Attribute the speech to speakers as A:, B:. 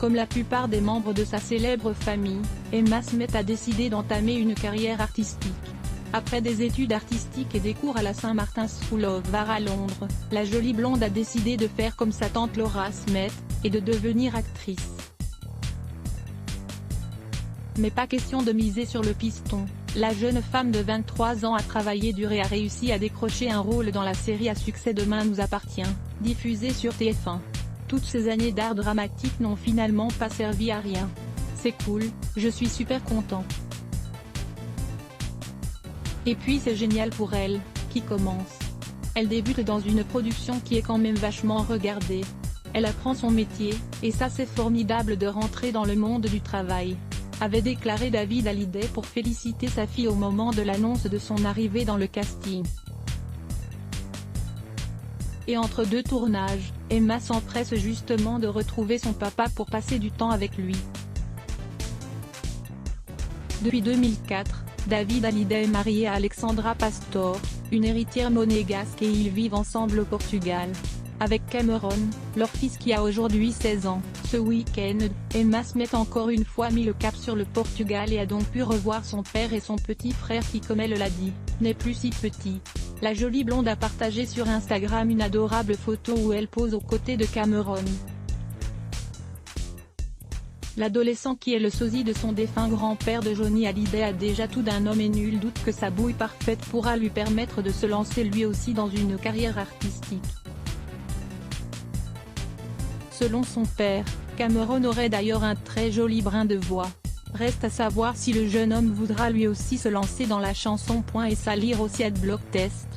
A: Comme la plupart des membres de sa célèbre famille, Emma Smith a décidé d'entamer une carrière artistique. Après des études artistiques et des cours à la St Martin's School of Art à Londres, la jolie blonde a décidé de faire comme sa tante Laura Smith, et de devenir actrice. Mais pas question de miser sur le piston, la jeune femme de 23 ans a travaillé dur et a réussi à décrocher un rôle dans la série à succès Demain nous appartient, diffusée sur TF1. Toutes ces années d'art dramatique n'ont finalement pas servi à rien. C'est cool, je suis super content. Et puis c'est génial pour elle, qui commence. Elle débute dans une production qui est quand même vachement regardée. Elle apprend son métier, et ça c'est formidable de rentrer dans le monde du travail, avait déclaré David Hallyday pour féliciter sa fille au moment de l'annonce de son arrivée dans le casting. Et entre deux tournages, Emma s'empresse justement de retrouver son papa pour passer du temps avec lui. Depuis 2004, David Hallyday est marié à Alexandra Pastor, une héritière monégasque et ils vivent ensemble au Portugal. Avec Cameron, leur fils qui a aujourd'hui 16 ans, ce week-end, Emma Smith a encore une fois mis le cap sur le Portugal et a donc pu revoir son père et son petit frère qui comme elle l'a dit, n'est plus si petit. La jolie blonde a partagé sur Instagram une adorable photo où elle pose aux côtés de Cameron. L'adolescent qui est le sosie de son défunt grand-père de Johnny Hallyday a déjà tout d'un homme et nul doute que sa bouille parfaite pourra lui permettre de se lancer lui aussi dans une carrière artistique. Selon son père, Cameron aurait d'ailleurs un très joli brin de voix. Reste à savoir si le jeune homme voudra lui aussi se lancer dans la chanson. Et ça lire aussi Adblock Test.